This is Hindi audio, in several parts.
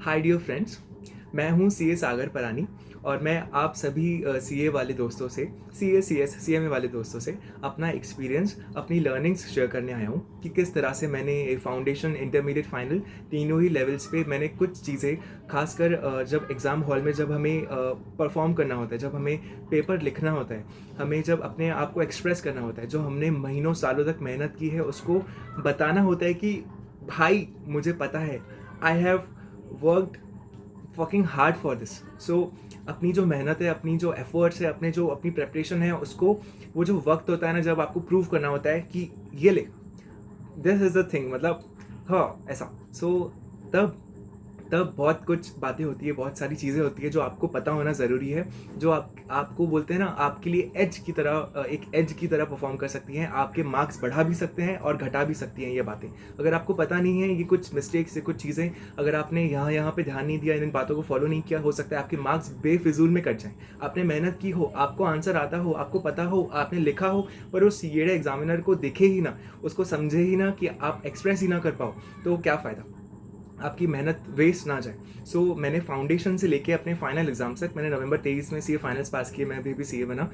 हाय डियर फ्रेंड्स, मैं हूँ सीए सागर परानी और मैं आप सभी सीए वाले दोस्तों से सीएमए वाले दोस्तों से अपना एक्सपीरियंस, अपनी लर्निंग्स शेयर करने आया हूँ कि किस तरह से मैंने फाउंडेशन, इंटरमीडिएट, फाइनल तीनों ही लेवल्स पे मैंने कुछ चीज़ें, खासकर जब एग्ज़ाम हॉल में जब हमें परफॉर्म करना होता है, जब हमें पेपर लिखना होता है, हमें जब अपने आप को एक्सप्रेस करना होता है, जो हमने महीनों सालों तक मेहनत की है उसको बताना होता है कि भाई मुझे पता है, I have worked fucking hard for this. So अपनी जो मेहनत है, अपनी जो एफर्ट्स है, अपनी प्रेपरेशन है, उसको वो जो वक्त होता है ना, जब आपको प्रूव करना होता है कि ये ले, दिस इज द थिंग, मतलब हाँ ऐसा। सो तब तब बहुत कुछ बातें होती है, बहुत सारी चीज़ें होती है जो आपको पता होना ज़रूरी है, जो आपको बोलते हैं ना, आपके लिए एज की तरह, एक एज की तरह परफॉर्म कर सकती हैं, आपके मार्क्स बढ़ा भी सकते हैं और घटा भी सकती हैं ये बातें। अगर आपको पता नहीं है ये कुछ मिस्टेक्स, ये कुछ चीज़ें, अगर आपने यहाँ पे ध्यान नहीं दिया, इन बातों को फॉलो नहीं किया, हो सकता है आपके मार्क्स बेफिजूल में कट जाएं। आपने मेहनत की हो, आपको आंसर आता हो, आपको पता हो, आपने लिखा हो, पर उस सीएडा एग्जामिनर को देखे ही ना, उसको समझे ही ना, कि आप एक्सप्रेस ही ना कर पाओ, तो क्या फ़ायदा, आपकी मेहनत वेस्ट ना जाए। सो मैंने फाउंडेशन से लेके अपने फाइनल एग्जाम्स तक, मैंने नवंबर 23 में सीए फाइनल्स पास किए, मैं अभी सीए बना।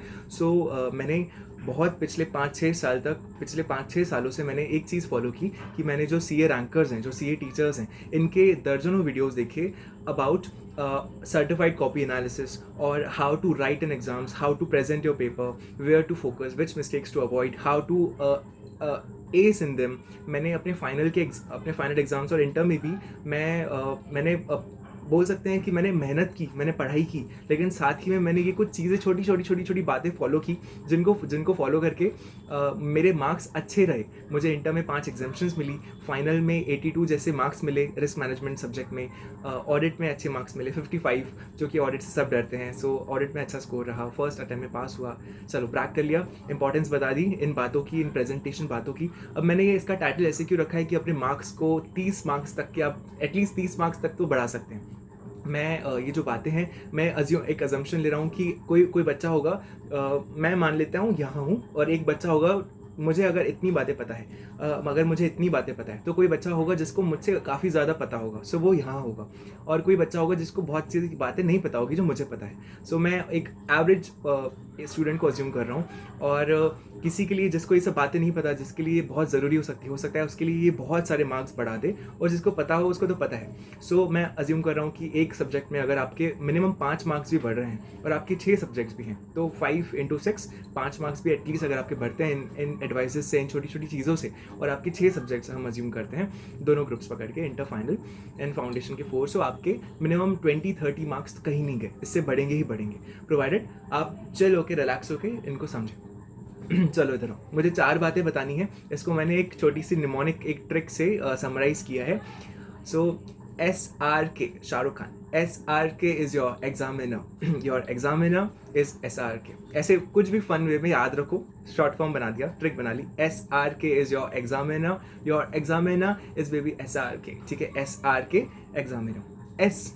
मैंने बहुत पिछले 5-6 सालों से मैंने एक चीज़ फॉलो की कि मैंने जो सीए रैंकर्स हैं, जो सीए टीचर्स हैं, इनके दर्जनों वीडियोस देखे अबाउट सर्टिफाइड कॉपी एनालिसिस और how to write in exams, how to present your paper, where to focus, which mistakes to avoid, how to ace in them. मैंने अपने फाइनल एग्जाम्स और इंटर में भी मैंने बोल सकते हैं कि मैंने मेहनत की, मैंने पढ़ाई की, लेकिन साथ ही में मैंने ये कुछ चीज़ें, छोटी छोटी बातें फॉलो की, जिनको फॉलो करके मेरे मार्क्स अच्छे रहे। मुझे इंटर में 5 एग्जाम्शंस मिली, फाइनल में 82 जैसे मार्क्स मिले रिस्क मैनेजमेंट सब्जेक्ट में, ऑडिट में अच्छे मार्क्स मिले 55, जो कि ऑडिट से सब डरते हैं। सो ऑडिट में अच्छा स्कोर रहा, फर्स्ट अटैम्प्ट में पास हुआ, चलो ब्रैक कर लिया। इंपॉर्टेंस बता दी इन बातों की, इन प्रेजेंटेशन बातों की। अब मैंने ये इसका टाइटल ऐसे क्यों रखा है कि अपने मार्क्स को 30 मार्क्स तक के, आप एटलीस्ट 30 मार्क्स तक तो बढ़ा सकते हैं। मैं ये जो बातें हैं, मैं एक अजम्पशन ले रहा हूँ कि कोई बच्चा होगा, मैं मान लेता हूँ यहाँ हूँ, और एक बच्चा होगा, मुझे अगर इतनी बातें पता है, अगर मुझे इतनी बातें पता है, तो कोई बच्चा होगा जिसको मुझसे काफ़ी ज़्यादा पता होगा, सो वो यहाँ होगा। और कोई बच्चा होगा जिसको बहुत सी बातें नहीं पता होगी जो मुझे पता है। सो मैं एक एवरेज स्टूडेंट को अज्यूम कर रहा हूँ, और किसी के लिए जिसको ये सब बातें नहीं पता, जिसके लिए बहुत ज़रूरी हो सकता है उसके लिए ये बहुत सारे मार्क्स बढ़ा दे, और जिसको पता हो उसको तो पता है। सो मैं अज्यूम कर रहा हूँ कि एक सब्जेक्ट में अगर आपके मिनिमम 5 मार्क्स भी बढ़ रहे हैं, और आपके 6 सब्जेक्ट्स भी हैं, तो 5 × 6 5 मार्क्स भी एटलीस्ट अगर आपके बढ़ते हैं इन एडवाइसेस से, इन छोटी छोटी चीज़ों से, और आपके 6 सब्जेक्ट्स हम अज्यूम करते हैं, दोनों ग्रुप्स पकड़ के, इंटर, फाइनल एंड फाउंडेशन के 4, सो आपके मिनिमम 20-30 मार्क्स तो कहीं नहीं गए, इससे बढ़ेंगे ही बढ़ेंगे, प्रोवाइडेड आप चिल होके, रिलैक्स होके इनको समझें। चलो इधर आओ, मुझे 4 बातें बतानी है, इसको मैंने एक छोटी सी निमोनिक एक ट्रिक से समराइज किया है। सो SRK, Shahrukh Khan, SRK is your examiner, your examiner is SRK। ऐसे कुछ भी फन वे में याद रखो, शॉर्ट फॉर्म बना दिया, ट्रिक बना ली। SRK is your examiner is baby SRK, ठीक है, SRK एग्जामिनर। S,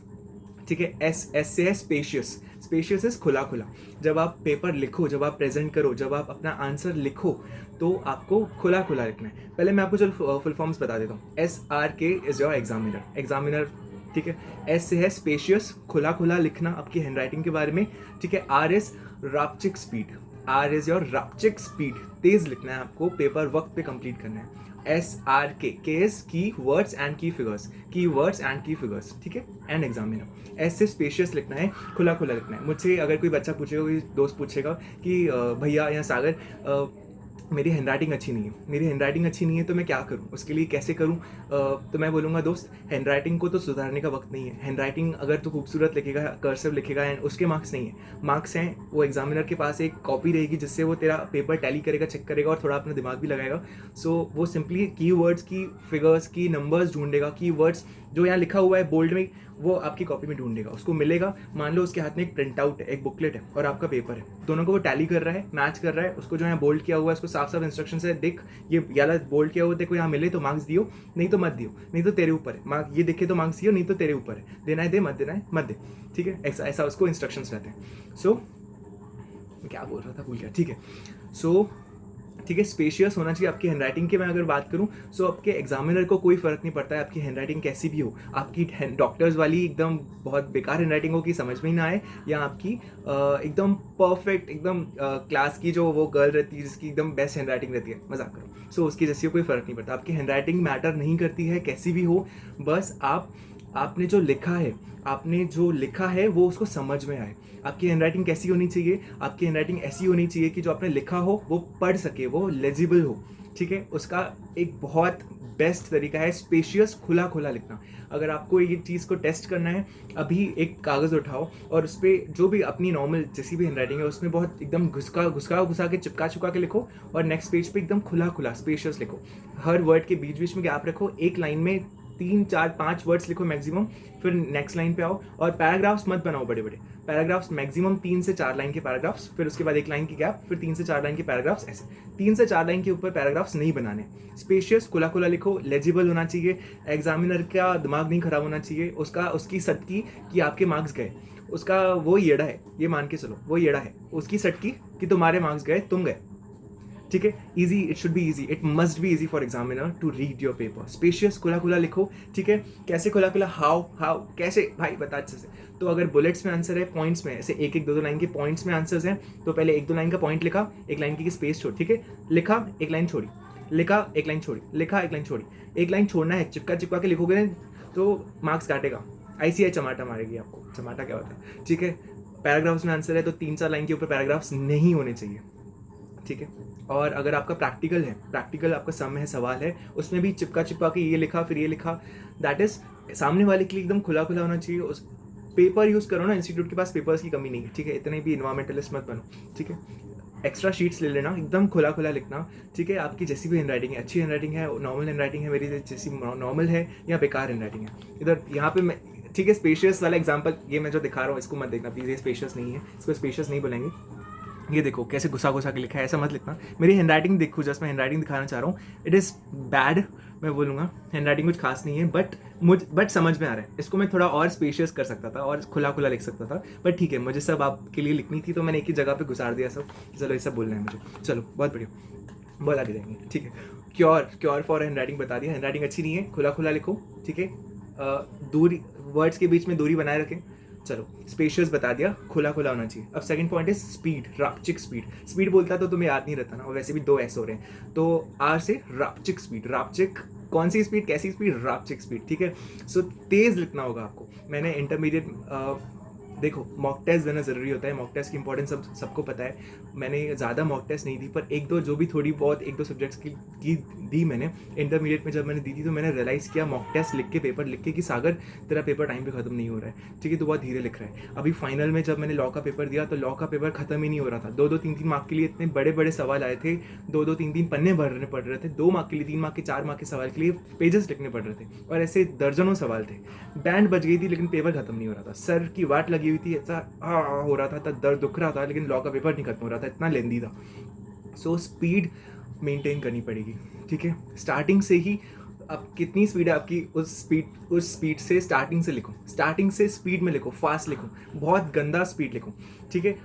ठीक है, एस से है स्पेशियस, स्पेशियस इज खुला खुला। जब आप पेपर लिखो, जब आप प्रेजेंट करो, जब आप अपना आंसर लिखो, तो आपको खुला खुला लिखना है। पहले मैं आपको चलो फुल फॉर्म्स बता देता हूँ। SRK इज योर एग्जामिनर, ठीक है। S से है स्पेशियस, खुला खुला लिखना आपकी हैंड राइटिंग के बारे में, ठीक है। R इज रापचिक स्पीड, R इज योर रापचिक स्पीड, तेज लिखना है आपको, पेपर वक्त पे कंप्लीट करना है। SRK, K is key words and key figures, ठीक है, एंड एग्जामिनर। S से स्पेशियस लिखना है, खुला खुला लिखना है। मुझसे अगर कोई बच्चा पूछेगा, कोई दोस्त पूछेगा कि भैया या सागर, मेरी हैंडराइटिंग अच्छी नहीं है, तो मैं क्या करूँ, उसके लिए कैसे करूँ, तो मैं बोलूँगा दोस्त, हैंडराइटिंग को तो सुधारने का वक्त नहीं है। हैंडराइटिंग अगर तो खूबसूरत लिखेगा, कर्सिव लिखेगा, एंड उसके मार्क्स नहीं है, मार्क्स हैं वो एग्जामिनर के पास एक कॉपी रहेगी, जिससे वो तेरा पेपर टैली करेगा, चेक करेगा, और थोड़ा अपना दिमाग भी लगाएगा। सो वो सिंपली की वर्ड्स, की फिगर्स, की नंबर्स ढूंढेगा, की वर्ड्स जो यहाँ लिखा हुआ है बोल्ड में, वो आपकी कॉपी में ढूंढेगा, उसको मिलेगा। मान लो उसके हाथ में एक प्रिंट आउट है, एक बुकलेट है, और आपका पेपर है, दोनों को वो टैली कर रहा है, मैच कर रहा है, उसको जो है बोल्ड किया हुआ है, उसको साफ साफ इंस्ट्रक्शन है, देख ये वाला बोल्ड किया हुआ है, देखो यहाँ मिले तो मार्क्स दियो, नहीं तो मत दियो, नहीं तो तेरे ऊपर है, मार्क ये देखे तो मार्क्स दियो, नहीं तो तेरे ऊपर है, देना है दे, मत देना है मत दे, ठीक है। ऐसा उसको इंस्ट्रक्शंस रहते हैं। सो मैं क्या बोल रहा था, भूल गया, ठीक है। सो ठीक है, स्पेशियस होना चाहिए आपकी हैंडराइटिंग की मैं अगर बात करूँ, सो आपके एग्जामिनर को कोई फ़र्क नहीं पड़ता है आपकी हैंडराइटिंग कैसी भी हो। आपकी डॉक्टर्स वाली एकदम बहुत बेकार हैंडराइटिंग हो कि समझ में ही ना आए, या आपकी एकदम परफेक्ट एकदम क्लास की जो वो गर्ल रहती है जिसकी एकदम बेस्ट हैंडराइटिंग रहती है, मजाक करो, सो उसकी जैसी कोई फ़र्क नहीं पड़ता। आपकी हैंडराइटिंग मैटर नहीं करती है कैसी भी हो, बस आपने जो लिखा है वो उसको समझ में आए। आपकी हैंडराइटिंग कैसी होनी चाहिए? आपकी हैंडराइटिंग ऐसी होनी चाहिए कि जो आपने लिखा हो वो पढ़ सके, वो लेजिबल हो। ठीक है, उसका एक बहुत बेस्ट तरीका है स्पेशियस, खुला खुला लिखना। अगर आपको ये चीज़ को टेस्ट करना है, अभी एक कागज़ उठाओ और उस पर जो भी अपनी नॉर्मल जैसी भी हैंडराइटिंग है उसमें बहुत एकदम घुसा के चिपका के लिखो, और नेक्स्ट पेज पे एकदम खुला खुला स्पेशियस लिखो। हर वर्ड के बीच बीच में गैप रखो, एक लाइन में 3 4 5 वर्ड्स लिखो मैक्सिमम, फिर नेक्स्ट लाइन पे आओ। और पैराग्राफ्स मत बनाओ बड़े बड़े पैराग्राफ्स, मैक्सिमम 3 से 4 लाइन के पैराग्राफ्स, फिर उसके बाद एक लाइन की गैप, फिर 3 से 4 लाइन के पैराग्राफ्स, ऐसे 3 से 4 लाइन के ऊपर पैराग्राफ्स नहीं बनाने। स्पेशियस, खुला खुला लिखो, लेजिबल होना चाहिए, एग्जामिनर का दिमाग नहीं खराब होना चाहिए, उसकी सटकी कि आपके मार्क्स गए, उसका वो येड़ा है, ये मान के चलो वो येड़ा है, उसकी सटकी कि तुम्हारे मार्क्स गए, तुम गए। ठीक है, easy, it should be easy, it must be easy for examiner to read your paper. Spacious, खुला खुला लिखो। ठीक है, कैसे खुला खुला? हाउ कैसे भाई बता अच्छे से। तो अगर बुलेट्स में आंसर है, पॉइंट्स में, ऐसे एक एक दो दो लाइन के पॉइंट्स में आंसर्स हैं, तो पहले एक दो लाइन का पॉइंट लिखा, एक लाइन की स्पेस छोड़, ठीक है, लिखा एक लाइन छोड़ी, लिखा एक लाइन छोड़ी, लिखा एक लाइन छोड़ी, एक लाइन छोड़ना है, चिपका के लिखोगे तो मार्क्स काटेगा, ICI चमाटा मारेगी आपको। चमाटा क्या होता है? ठीक है, पैराग्राफ्स में आंसर है तो 3 4 लाइन के ऊपर पैराग्राफ्स नहीं होने चाहिए। ठीक है, और अगर आपका प्रैक्टिकल है, प्रैक्टिकल आपका सम है, सवाल है, उसमें भी चिपका के ये लिखा फिर ये लिखा, दैट इज सामने वाले के लिए एकदम खुला खुला होना चाहिए। उस पेपर यूज़ करो ना, इंस्टीट्यूट के पास पेपर्स की कमी नहीं है। ठीक है, इतने भी इन्वायरमेंटलिस्ट मत बनो। ठीक है, एक्स्ट्रा शीट्स ले लेना, एकदम खुला खुला लिखना। ठीक है, आपकी जैसी भी हैंडराइटिंग है, अच्छी हैंडराइटिंग है, नॉर्मल हैंडराइटिंग है, मेरी जैसी नॉर्मल है, या बेकार हैंडराइटिंग है, इधर यहाँ पे मैं, ठीक है, स्पेशियस वाला एग्जाम्पल ये मैं जो दिखा रहा हूँ इसको मत देखना प्लीज़, ये स्पेशियस नहीं है, इसको स्पेशियस नहीं बोलेंगे। ये देखो कैसे घुसा के लिखा है, ऐसा मत लिखना। मेरी हैंडराइटिंग देखो, जस्ट मैं हैंडराइटिंग दिखाना चाह रहा हूँ, इट इज़ बैड, मैं बोलूँगा हैंडराइटिंग कुछ खास नहीं है, बट समझ में आ रहा है। इसको मैं थोड़ा और स्पेशियस कर सकता था और खुला खुला लिख सकता था, बट ठीक है, मुझे सब आपके लिए लिखनी थी तो मैंने एक ही जगह पे घुसार दिया सब। चलो ये सब बोलना है मुझे, चलो बहुत बढ़िया, बहुत आगे जाएंगे। ठीक है, क्योर फॉर हैंडराइटिंग बता दिया, हैंडराइटिंग अच्छी नहीं है, खुला खुला लिखो। ठीक है, दूरी, वर्ड्स के बीच में दूरी बनाए रखें। चलो, स्पेशियस बता दिया, खुला खुला होना चाहिए। अब सेकंड पॉइंट इज स्पीड, रापचिक स्पीड। स्पीड बोलता तो तुम्हें याद नहीं रहता ना, और वैसे भी 2 S हो रहे हैं, तो R से रापचिक स्पीड। रापचिक कौन सी स्पीड, कैसी स्पीड? रापचिक स्पीड। ठीक है, सो तेज लिखना होगा आपको। मैंने इंटरमीडिएट, देखो मॉक टेस्ट देना ज़रूरी होता है, मॉक टेस्ट की इंपॉर्टेंस सबको पता है। मैंने ज़्यादा मॉक टेस्ट नहीं दी, पर एक दो जो भी थोड़ी बहुत 1-2 सब्जेक्ट्स की दी मैंने इंटरमीडिएट में। जब मैंने दी थी तो मैंने रियलाइज़ किया मॉक टेस्ट लिख के, पेपर लिख के, कि सागर तेरा पेपर टाइम पे ख़त्म नहीं हो रहा है। ठीक है, तो बहुत धीरे लिख रहा है। अभी फाइनल में जब मैंने लॉ का पेपर दिया तो लॉ का पेपर ख़त्म ही नहीं हो रहा था। 2-2 3-3 मार्क के लिए इतने बड़े बड़े सवाल आए थे, 2-2 3-3 पन्ने भरने पड़ रहे थे। 2 मार्क के लिए, 3 मार्क के, 4 मार्क के सवाल के लिए पेजेस लिखने पड़ रहे थे, और ऐसे दर्जनों सवाल थे। बैंड बज गई थी लेकिन पेपर खत्म नहीं हो रहा था, सर की वाट लगी हुई थी, ऐसा हो रहा था, दर्द दुख रहा था, लेकिन लॉ का पेपर नहीं खत्म हो रहा था, इतना लेंदी था। सो स्पीड मेंटेन करनी पड़ेगी। ठीक है, स्टार्टिंग से ही अब कितनी स्पीड है आपकी, उस स्पीड से स्टार्टिंग से लिखो, स्टार्टिंग से स्पीड में लिखो, फास्ट लिखो, बहुत गंदा स्पीड लिखो। ठीक है,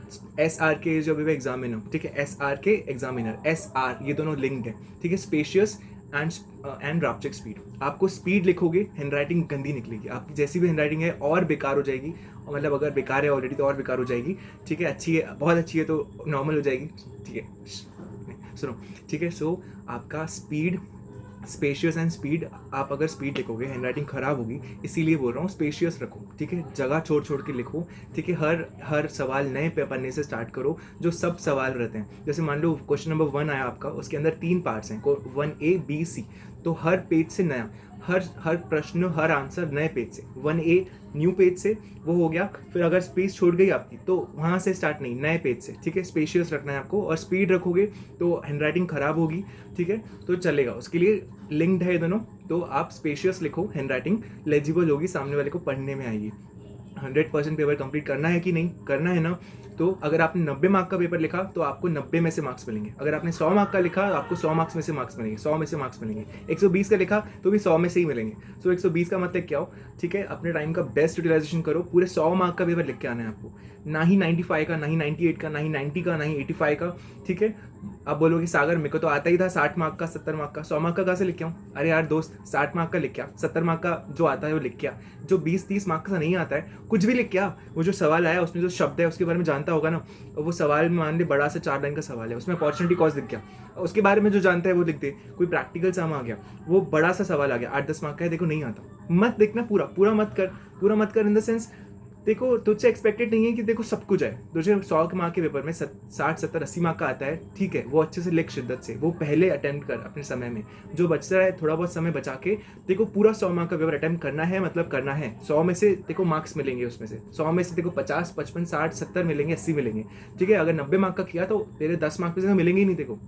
SRK जो भी एग्जामिनर, ठीक है, SRK एग्जामिनर, SR ये दोनों लिंक्ड है। ठीक है, स्पेशियस एंड रापचिक स्पीड। आपको स्पीड लिखोगे, हैंडराइटिंग गंदी निकलेगी, आपकी जैसी भी हैंडराइटिंग है और बेकार हो जाएगी, मतलब अगर बेकार है ऑलरेडी तो और बेकार हो जाएगी। ठीक है, अच्छी है, बहुत अच्छी है तो नॉर्मल हो जाएगी। ठीक है, सुनो, ठीक है, सो आपका स्पीड, स्पेशियस एंड स्पीड, आप अगर स्पीड लिखोगे हैंडराइटिंग खराब होगी, इसीलिए बोल रहा हूँ स्पेशियस रखो। ठीक है, जगह छोड़ के लिखो। ठीक है, हर सवाल नए पन्ने से स्टार्ट करो, जो सब सवाल रहते हैं। जैसे मान लो क्वेश्चन नंबर 1 आया आपका, उसके अंदर 3 पार्ट्स हैं, 1A B C, तो हर पेज से नया, हर प्रश्न, हर आंसर नए पेज से, 1A न्यू पेज से वो हो गया। फिर अगर स्पेस छोड़ गई आपकी तो वहाँ से स्टार्ट नहीं, नए पेज से। ठीक है, स्पेशियस रखना है आपको, और स्पीड रखोगे तो हैंडराइटिंग खराब होगी। ठीक है, तो चलेगा, उसके लिए लिंक्ड है दोनों। तो आप स्पेशियस लिखो, हैंडराइटिंग लेजिबल होगी, सामने वाले को पढ़ने में आएगी। 100% पेपर कंप्लीट करना है कि नहीं करना है ना, तो अगर आपने 90 मार्क का पेपर लिखा तो आपको 90 में से मार्क्स मिलेंगे। अगर आपने 100 मार्क का लिखा तो आपको 100 मार्क्स में से मार्क्स मिलेंगे, 100 में से मार्क्स मिलेंगे। 120 का लिखा तो भी 100 में से ही मिलेंगे। सो 120 का मतलब क्या हो? ठीक है, अपने टाइम का बेस्ट यूटिलाइजेशन करो, पूरे 100 मार्क का पेपर लिख के आना है आपको, ना ही 95 का, ना ही 98 का, ना ही 90 का, ना ही 85 का। ठीक है, आप बोलोगे सागर मेरे को तो आता ही था 60 मार्क का, 70 मार्क का, 100 मार्क का कहाँ से लिख के आऊँ? अरे यार दोस्त, 60 मार्क का लिख के आ, 70 मार्क का जो आता है वो लिख के आ, जो 20-30 मार्क का नहीं आता है कुछ भी लिख के आ। वो जो सवाल आया उसमें जो शब्द है उसके बारे में जानता होगा ना, वो सवाल में मान ली बड़ा से 4 लाइन का सवाल है, उसमें अपॉर्चुनिटी कॉस्ट लिख गया, उसके बारे में जो जानता है वो लिख दे। कोई प्रैक्टिकल सम आ गया, वो बड़ा सा सवाल आ गया 8-10 मार्क का है, देखो नहीं आता, मत देखना पूरा पूरा मत कर, पूरा मत कर इन द सेंस देखो तुझसे एक्सपेक्टेड नहीं है कि देखो सब कुछ है, तुझे 100 के मार्क के पेपर में 60-70-80 मार्क का आता है, ठीक है, वो अच्छे से लिख शिद्दत से, वो पहले अटेम्प्ट कर अपने समय में, जो बचता है थोड़ा बहुत समय बचा के देखो पूरा 100 मार्क का पेपर अटेम्प्ट करना है, मतलब करना है। 100 में से देखो मार्क्स मिलेंगे, उसमें से 100 में से देखो 50, 55, 60, 70 मिलेंगे, 80 मिलेंगे, ठीक है। अगर 90 मार्क का किया तो तेरे 10 मार्क में से मिलेंगे ही नहीं देखो,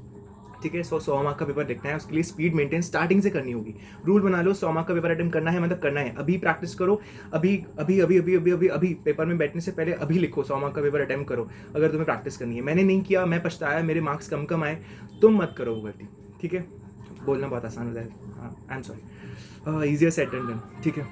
ठीक है। 100 मार्क का पेपर लिखना है, उसके लिए स्पीड मेंटेन स्टार्टिंग से करनी होगी। रूल बना लो, 100 मार्क का पेपर अटेम्प्ट करना है मतलब करना है, अभी प्रैक्टिस करो, अभी अभी अभी अभी अभी अभी अभी पेपर में बैठने से पहले अभी लिखो, 100 मार्क का पेपर अटेम्प्ट करो अगर तुम्हें प्रैक्टिस करनी है। मैंने नहीं किया, मैं पछताया, मेरे मार्क्स कम कम आए, तुम मत करो वो गलती, ठीक है। बोलना बहुत आसान होता है, हाँ, I am sorry, easier said than done, ठीक है।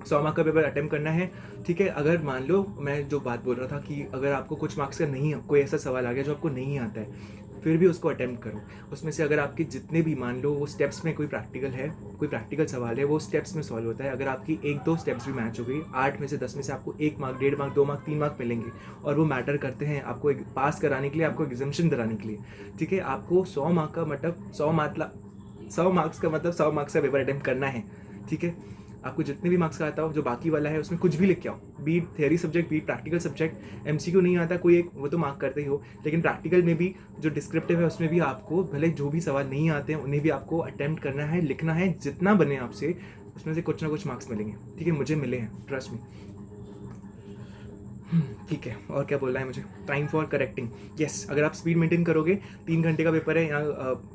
100 मार्क का पेपर अटेम्प्ट करना है, ठीक है। अगर मान लो मैं जो बात बोल रहा था कि अगर आपको कुछ मार्क्स का नहीं, कोई ऐसा सवाल आ गया जो आपको नहीं आता है, फिर भी उसको अटेम्प्ट करो। उसमें से अगर आपके जितने भी मान लो वो स्टेप्स में कोई प्रैक्टिकल है, कोई प्रैक्टिकल सवाल है, वो स्टेप्स में सॉल्व होता है। अगर आपकी 1-2 स्टेप्स भी मैच हो गई, 8 में से 10 में से आपको 1 मार्क, 1.5 मार्क, 2 मार्क, 3 मार्क मिलेंगे, और वो मैटर करते हैं आपको एक पास कराने के लिए, आपको एग्जामिशन दिलाने के लिए, ठीक है। आपको 100 मार्क का मतलब 100 मार्क्स का मतलब 100 मार्क्स का पेपर अटेम्प्ट करना है, ठीक है। आपको जितने भी मार्क्स का आता हो, जो बाकी वाला है उसमें कुछ भी लिख के आओ, beat theory subject, beat practical subject. MCQ नहीं आता कोई एक, वो तो मार्क करते ही हो, लेकिन प्रैक्टिकल में भी जो डिस्क्रिप्टिव है उसमें भी आपको भले जो भी सवाल नहीं आते हैं उन्हें भी आपको अटेम्प्ट करना है, लिखना है, जितना बने आपसे उसमें से कुछ ना कुछ मार्क्स मिलेंगे, ठीक है। मुझे मिले हैं, ट्रस्ट मी, ठीक है। और क्या बोलना है मुझे, टाइम फॉर करेक्टिंग, यस। अगर आप स्पीड मेंटेन करोगे, 3 घंटे का पेपर है यहाँ,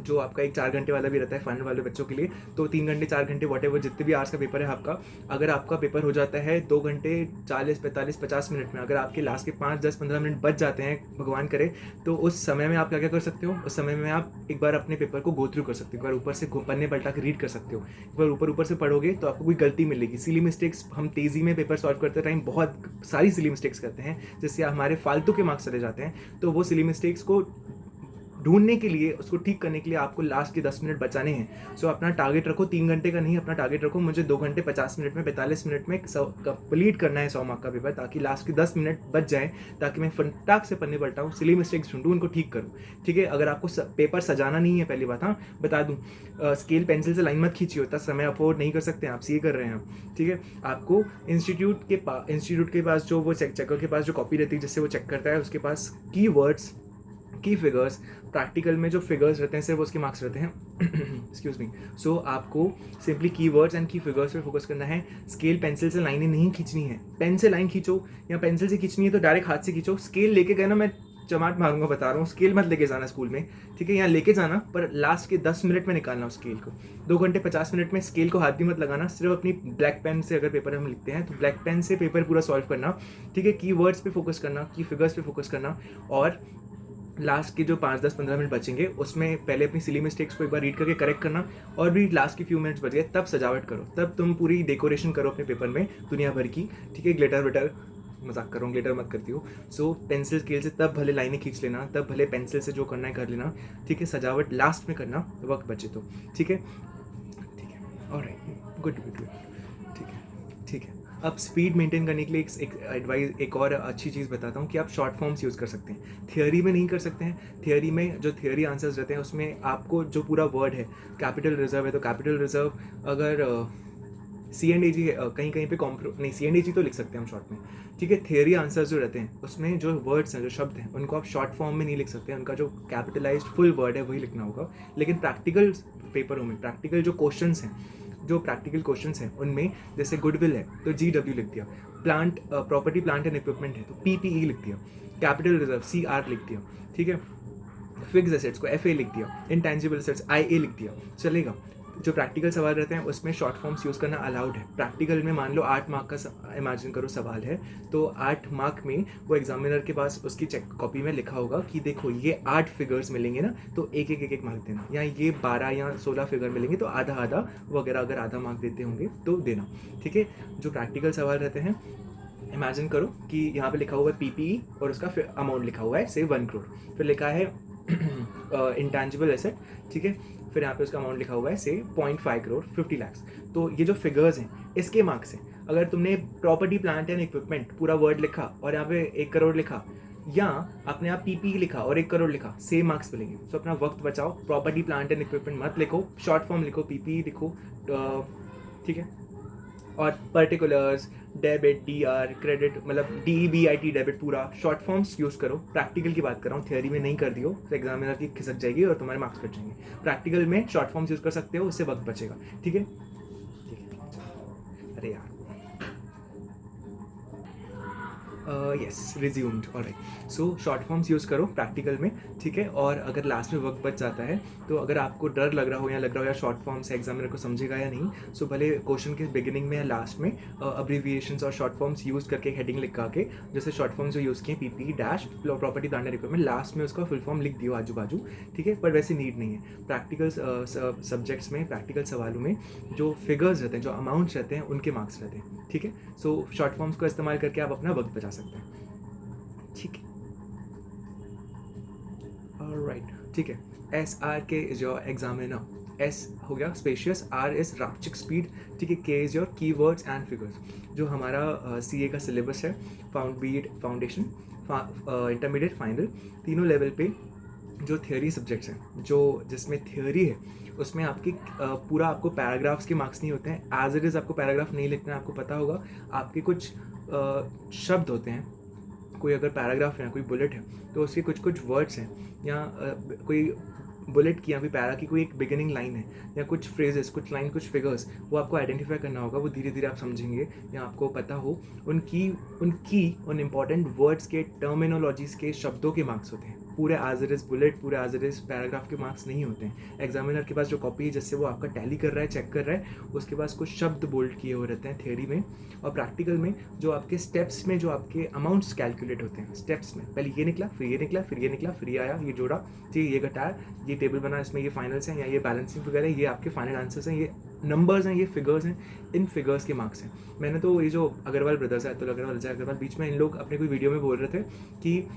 जो आपका एक 4 घंटे वाला भी रहता है फन वाले बच्चों के लिए, तो 3 घंटे 4 घंटे वॉट एवर जितने भी आवर्स का पेपर है आपका, अगर आपका पेपर हो जाता है 2 घंटे 40, 45, 50 मिनट में, अगर आपके लास्ट के 5, 10, 15 मिनट बच जाते हैं, भगवान करे, तो उस समय में आप क्या क्या कर सकते हो, उस समय में आप एक बार अपने पेपर को गो थ्रू कर सकते हो, एक बार ऊपर से पन्ने पलटा के रीड कर सकते हो। एक बार ऊपर से पढ़ोगे तो आपको कोई गलती मिलेगी, सिली मिस्टेक्स, हम तेज़ी में पेपर सॉल्व करते टाइम बहुत सारी सिली मिस्टेक्स करते हैं, जिससे हमारे फालतू के मार्क्स चले जाते हैं। तो वो सिली मिस्टेक्स को ढूंढने के लिए, उसको ठीक करने के लिए आपको लास्ट के 10 मिनट बचाने हैं। सो अपना टारगेट रखो 3 घंटे का नहीं, अपना टारगेट रखो मुझे 2 घंटे 50 मिनट में, 45 मिनट में कंप्लीट करना है 100 मार्क का पेपर, ताकि लास्ट के 10 मिनट बच जाए, ताकि मैं फटाक से पन्ने पलटाऊँ, सिली मिस्टेक्स ढूंढूँ, उनको ठीक करूँ, ठीक है। अगर आपको पेपर सजाना नहीं है, पहली बात, हाँ बता दूँ, स्केल पेंसिल से लाइन मत खींचिए, उतना समय अफोर्ड नहीं कर सकते हैं आप, सीए कर रहे हैं, ठीक है। आपको इंस्टीट्यूट के पास जो वो चेकर के पास जो कॉपी रहती है जिससे वो चेक करता है, उसके पास कीवर्ड्स, की फिगर्स, प्रैक्टिकल में जो फिगर्स रहते हैं सिर्फ उसके मार्क्स रहते हैं, एक्सक्यूज मी। सो आपको simply keywords and key figures पे फोकस करना है। स्केल पेंसिल से लाइनें नहीं खींचनी है, पेन से लाइन खींचो, या पेंसिल से खींचनी है तो डायरेक्ट हाथ से खींचो। स्केल लेके गए ना, मैं चमाट मारूंगा, बता रहा हूँ, स्केल मत लेके जाना स्कूल में, ठीक है। यहाँ लेके जाना, पर लास्ट के 10 मिनट में निकालना उस स्केल को। 2 घंटे 50 मिनट में स्केल को हाथ भी मत लगाना, सिर्फ अपनी ब्लैक पेन से अगर पेपर हम लिखते हैं तो ब्लैक पेन से पेपर पूरा सॉल्व करना, ठीक है। की वर्ड्स पे फोकस करना, की फिगर्स पे फोकस करना, और लास्ट के जो 5, 10, 15 मिनट बचेंगे उसमें पहले अपनी सिली मिस्टेक्स को एक बार रीड करके करेक्ट करना, और भी लास्ट के फ्यू मिनट्स बच गए तब सजावट करो, तब तुम पूरी डेकोरेशन करो अपने पेपर में दुनिया भर की, ठीक है। ग्लिटर विटर, मजाक कर रहा हूँ, ग्लिटर मत करती हो। सो पेंसिल स्केल से तब भले लाइनें खींच लेना, तब भले पेंसिल से जो करना है कर लेना, ठीक है। सजावट लास्ट में करना, वक्त बचे तो, ठीक है, ठीक है। ऑलराइट, गुड गुड गुड, ठीक है, ठीक है। अब स्पीड मेंटेन करने के लिए एक एडवाइस, एक और अच्छी चीज़ बताता हूँ कि आप शॉर्ट फॉर्म्स यूज़ कर सकते हैं। थियोरी में नहीं कर सकते हैं, थियोरी में जो थियोरी आंसर्स रहते हैं उसमें आपको जो पूरा वर्ड है, कैपिटल रिजर्व है तो कैपिटल रिजर्व, अगर CNDG कहीं कहीं पे नहीं, CNDG तो लिख सकते हैं हम शॉर्ट में, ठीक है। थियोरी आंसर्स जो रहते हैं उसमें जो वर्ड्स हैं, जो शब्द हैं, उनको आप शॉर्ट फॉर्म में नहीं लिख सकते, उनका जो कैपिटलाइज्ड फुल वर्ड है वही लिखना होगा। लेकिन प्रैक्टिकल पेपरों में, प्रैक्टिकल जो क्वेश्चंस हैं, जो प्रैक्टिकल क्वेश्चंस हैं उनमें, जैसे गुडविल है तो GW लिख दिया, plant property plant and equipment है तो PPE लिख दिया, कैपिटल रिजर्व CR लिख दिया, ठीक है। फिक्स एसेट्स को FA लिख दिया, इंटेंजिबल एसेट्स IA लिख दिया, चलेगा। जो प्रैक्टिकल सवाल रहते हैं उसमें शॉर्ट फॉर्म्स यूज़ करना अलाउड है। प्रैक्टिकल में मान लो 8 मार्क का इमेजिन करो सवाल है, तो 8 मार्क में वो एग्जामिनर के पास उसकी चेक कॉपी में लिखा होगा कि देखो ये 8 फिगर्स मिलेंगे ना, तो एक एक एक एक मार्क देना, या ये 12 या 16 फिगर मिलेंगे तो आधा आधा वगैरह, अगर आधा मार्क देते होंगे तो देना, ठीक है। जो प्रैक्टिकल सवाल रहते हैं, इमेजिन करो कि यहाँ पे लिखा हुआ है PPE और उसका अमाउंट लिखा हुआ है से 1 करोड़, फिर लिखा है इंटेंजिबल एसेट, ठीक है। फिर यहाँ पे उसका अमाउंट लिखा हुआ है से 0.5 करोड़ 50 लाख। तो ये जो फिगर्स हैं इसके मार्क्स हैं। अगर तुमने प्रॉपर्टी प्लांट एंड इक्विपमेंट पूरा वर्ड लिखा और यहाँ पे 1 करोड़ लिखा, या आपने यहाँ पीपी लिखा और 1 करोड़ लिखा, सेम मार्क्स मिलेंगे। तो अपना वक्त बचाओ, प्रॉपर्टी प्लांट एंड इक्विपमेंट मत लिखो, शॉर्ट फॉर्म लिखो, पीपी लिखो, ठीक है। और पर्टिकुलर्स, डेबिट, डीआर, क्रेडिट, मतलब DEBIT डेबिट, पूरा शॉर्ट फॉर्म्स यूज़ करो। प्रैक्टिकल की बात कर रहा हूँ, थियरी में नहीं कर दियो तो एग्जामिनर की खिसक जाएगी और तुम्हारे मार्क्स कट जाएंगे। प्रैक्टिकल में शॉर्ट फॉर्म्स यूज़ कर सकते हो, उससे वक्त बचेगा, ठीक है। अरे यार, yes, resumed, alright. So short forms use करो प्रैक्टिकल में, ठीक है। और अगर लास्ट में वक्त बच जाता है तो अगर आपको डर लग रहा हो या यार शॉर्ट फॉर्म्स एग्जामिनर को समझेगा या नहीं, सो भले क्वेश्चन के बिगिनिंग में या लास्ट में अब्रीविएशंस और शॉर्ट फॉर्म्स यूज़ करके हेडिंग लिखा के, जैसे शॉर्ट फॉर्म्स जो यूज़ किए PP dash property plant and equipment, last में उसका फुल फॉर्म लिख दियो आजू बाजू, ठीक है। पर वैसे नीड नहीं है। प्रैक्टिकल सब्जेक्ट्स में, प्रैक्टिकल सवालों में जो फिगर्स रहते हैं, जो अमाउंट्स रहते हैं, उनके मार्क्स रहते हैं, ठीक है। सो शॉर्ट फॉर्म्स को इस्तेमाल करके आप अपना वक्त बचा सकते हैं, ठीक है। ऑलराइट, ठीक है। SRK is your examiner. S हो गया स्पेशियस, R इज रापचिक स्पीड, ठीक है। K is your keywords and figures. जो हमारा CA का सिलेबस है, बीट फाउंडेशन, इंटरमीडिएट, फाइनल, तीनों लेवल पे जो थियोरी सब्जेक्ट्स हैं, जो जिसमें थियोरी है, उसमें आपकी पूरा आपको पैराग्राफ्स के मार्क्स नहीं होते हैं। एज इट इज़ आपको पैराग्राफ नहीं लिखना है। आपको पता होगा आपके कुछ शब्द होते हैं, कोई अगर पैराग्राफ है, कोई बुलेट है, तो उसके कुछ कुछ वर्ड्स हैं, या कोई बुलेट की या फिर पैरा की कोई एक बिगिनिंग लाइन है, या कुछ फ्रेजेस, कुछ लाइन, कुछ फिगर्स, वो आपको आइडेंटिफाई करना होगा। वो धीरे धीरे आप समझेंगे या आपको पता हो उन इम्पॉर्टेंट वर्ड्स के, टर्मिनोलॉजीज के, शब्दों के मार्क्स होते हैं। पूरे एज इट इज बुलेट, पूरे एज इट इज पैराग्राफ के मार्क्स नहीं होते हैं। एग्जामिनर के पास जो कॉपी है, जिससे वो आपका टैली कर रहा है, चेक कर रहा है, उसके पास कुछ शब्द बोल्ड किए हुए रहते हैं थियोरी में। और प्रैक्टिकल में जो आपके स्टेप्स में जो आपके अमाउंट्स कैलकुलेट होते हैं, स्टेप्स में पहले ये निकला, फिर ये निकला, फिर ये निकला, फिर ये आया, ये जोड़ा, ठीक है, ये घटाया, ये टेबल बना, इसमें ये फाइनल्स हैं या ये बैलेंसिंग वगैरह, ये आपके फाइनल आंसर्स हैं, ये नंबर्स हैं, ये फिगर्स हैं, इन फिगर्स के मार्क्स हैं। मैंने तो ये जो अग्रवाल ब्रदर्स है, अतुल अग्रवाल, अजय अग्रवाल, बीच में इन लोग अपने कोई वीडियो में बोल रहे थे कि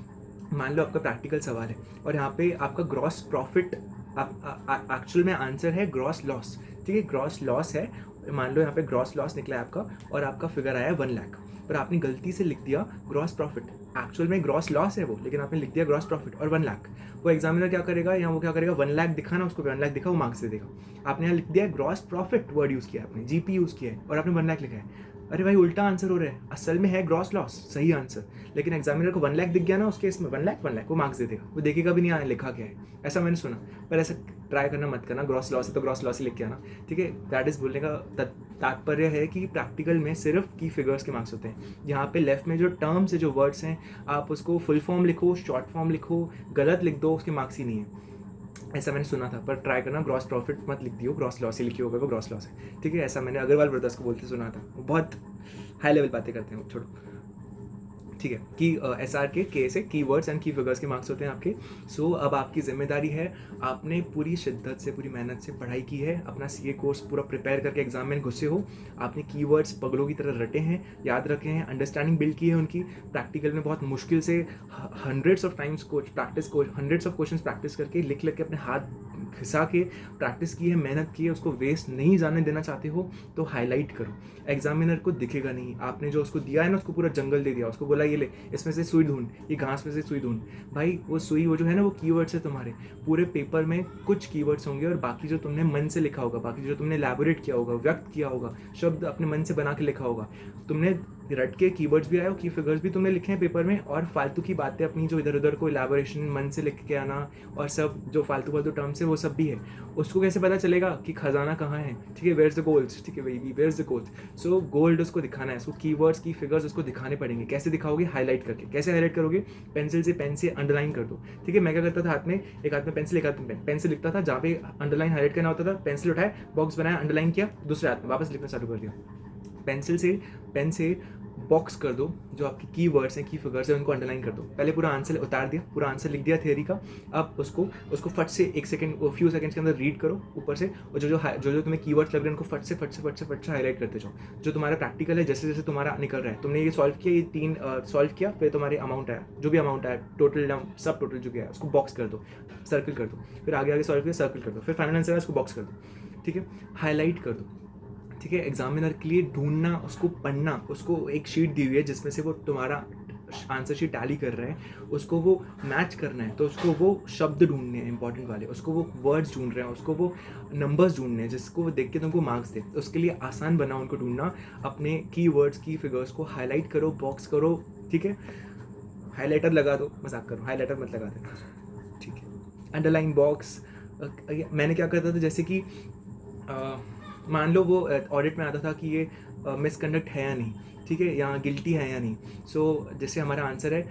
मान लो आपका प्रैक्टिकल सवाल है और यहाँ पे आपका ग्रॉस प्रॉफिट, एक्चुअल में आंसर है ग्रॉस लॉस, ठीक है, ग्रॉस लॉस है। मान लो यहाँ पे ग्रॉस लॉस निकला है आपका और आपका फिगर आया है 1 लाख, पर आपने गलती से लिख दिया ग्रॉस प्रॉफिट। एक्चुअल में ग्रॉस लॉस है वो, लेकिन आपने लिख दिया ग्रॉस प्रॉफिट और 1 लाख। वो एग्जामिनर क्या करेगा, या वो क्या करेगा, 1 लाख दिखा ना उसको, 1 लाख दिखा, वो मार्क्स दे देगा। आपने यहाँ लिख दिया ग्रॉस प्रॉफिट, वर्ड यूज़ किया आपने, GP यूज़ किया है, और आपने 1 लाख लिखा है। अरे भाई, उल्टा आंसर हो रहा है। असल में है ग्रॉस लॉस, सही आंसर, लेकिन एग्जामिनर को 1 लाख दिख गया ना उसके इसमें, 1 लाख, वो मार्क्स दे देगा, वो देखेगा भी नहीं आया लिखा क्या है। ऐसा मैंने सुना, पर ऐसा ट्राई करना मत करना। ग्रॉस लॉस है तो ग्रॉस लॉस ही लिख के आना, ठीक है। दैट इज बोलने का तात्पर्य है कि प्रैक्टिकल में सिर्फ की फिगर्स के मार्क्स होते हैं। यहाँ पे लेफ्ट में जो टर्म्स है, जो वर्ड्स हैं, आप उसको फुल फॉर्म लिखो, शॉर्ट फॉर्म लिखो, गलत लिख दो, उसके मार्क्स ही नहीं है। ऐसा मैंने सुना था, पर ट्राई करना, ग्रॉस प्रॉफिट मत लिख दियो, ग्रॉस लॉस ही लिखी होगा, वो ग्रॉस लॉस है, ठीक है। ऐसा मैंने अग्रवाल ब्रदर्स को बोलते सुना था, वो बहुत हाई लेवल बातें करते हैं, छोड़ो, ठीक है। कि SRK के से कीवर्ड्स एंड की फिगर्स के मार्क्स होते हैं आपके। सो अब आपकी जिम्मेदारी है, आपने पूरी शिद्दत से, पूरी मेहनत से पढ़ाई की है, अपना CA कोर्स पूरा प्रिपेयर करके एग्जाम में घुसे हो, आपने कीवर्ड्स पगलों की तरह रटे हैं, याद रखे हैं, अंडरस्टैंडिंग बिल्ड की है उनकी। प्रैक्टिकल में बहुत मुश्किल से हंड्रेड्स ऑफ क्वेश्चन प्रैक्टिस करके, लिख के अपने हाथ घिसा के प्रैक्टिस की है, मेहनत की है, उसको वेस्ट नहीं जाने देना चाहते हो तो हाईलाइट करो। एग्जामिनर को दिखेगा नहीं, आपने जो उसको दिया है ना, उसको पूरा जंगल दे दिया, उसको बोला ये ले, इसमें से सुई ढूंढ, ये घास में से सुई ढूंढ। भाई वो सुई, वो जो है ना, वो कीवर्ड्स है तुम्हारे। पूरे पेपर में कुछ कीवर्ड्स होंगे और बाकी जो तुमने मन से लिखा होगा, बाकी जो तुमने एलैबोरेट किया होगा, व्यक्त किया होगा, शब्द अपने मन से बना के लिखा होगा, तुमने रट के कीवर्ड्स भी आए हो, की फिगर्स भी तुमने लिखे हैं पेपर में, और फालतू की बातें अपनी जो इधर उधर को एलैबोरेशन मन से लिख के आना, और सब जो फालतू टर्म्स है वो सब भी है। उसको कैसे पता चलेगा कि खजाना कहाँ है, ठीक है, वेयर्स द गोल्ड्स, ठीक है, वही where's the goals. So goal उसको दिखाना है, उसको कीवर्ड्स की फिगर्स उसको दिखाने पड़ेंगे। कैसे दिखाओगे, हाईलाइट करके। कैसे हाईलाइट करोगे, पेंसिल से, पेन से अंडरलाइन कर दो, ठीक है। मैं क्या करता था, एक हाथ में पेंसिल, एक हाथ में पेन से लिखता था, जहाँ पे अंडरलाइन हाईलाइट करना होता था, पेंसिल उठाया, बॉक्स बनाया, अंडरलाइन किया, दूसरे हाथ में वापस लिखना चालू कर दिया। पेन से बॉक्स कर दो, जो आपके की वर्ड्स हैं, की फिगर्स हैं, उनको अंडरलाइन कर दो। पहले पूरा आंसर उतार दिया, पूरा आंसर लिख दिया थियरी का, अब उसको फट से एक सेकंड, फ्यू सेकंड्स के अंदर रीड करो ऊपर से, और जो तुम्हें कीवर्ड्स लग रहे हैं उनको फट से हाईलाइट करते जाओ। जो तुम्हारा प्रैक्टिकल है, जैसे जैसे तुम्हारा निकल रहा है, तुमने ये सॉल्व किया, ये 3 सॉल्व किया, फिर तुम्हारे अमाउंट आया, जो भी अमाउंट आया, टोटल सब टोटल जो गया है उसको बॉक्स कर दो, सर्कल कर दो, फिर आगे सॉल्व किया, सर्कल कर दो, फिर फाइनल आंसर है उसको बॉक्स कर दो, ठीक है, हाईलाइट कर दो, ठीक है। एग्जामिनर के लिए ढूंढना, उसको पढ़ना, उसको एक शीट दी हुई है जिसमें से वो तुम्हारा आंसर शीट टैली कर रहे हैं, उसको वो मैच करना है, तो उसको वो शब्द ढूंढने हैं इंपॉर्टेंट वाले, उसको वो वर्ड्स ढूंढ रहे हैं, उसको वो नंबर्स ढूंढने हैं जिसको वो देख के तुमको मार्क्स दे। उसके लिए आसान बनाओ उनको ढूंढना, अपने की वर्ड्स, की फिगर्स को हाईलाइट करो, बॉक्स करो, ठीक है। हाईलाइटर लगा दो, मजाक करो, हाईलाइटर मत लगा देना, ठीक है। अंडरलाइन बॉक्स, मैंने क्या करता था, जैसे कि मान लो वो ऑडिट में आता था कि ये मिसकंडक्ट है या नहीं, ठीक है, या गिल्टी है या नहीं। सो जैसे हमारा आंसर है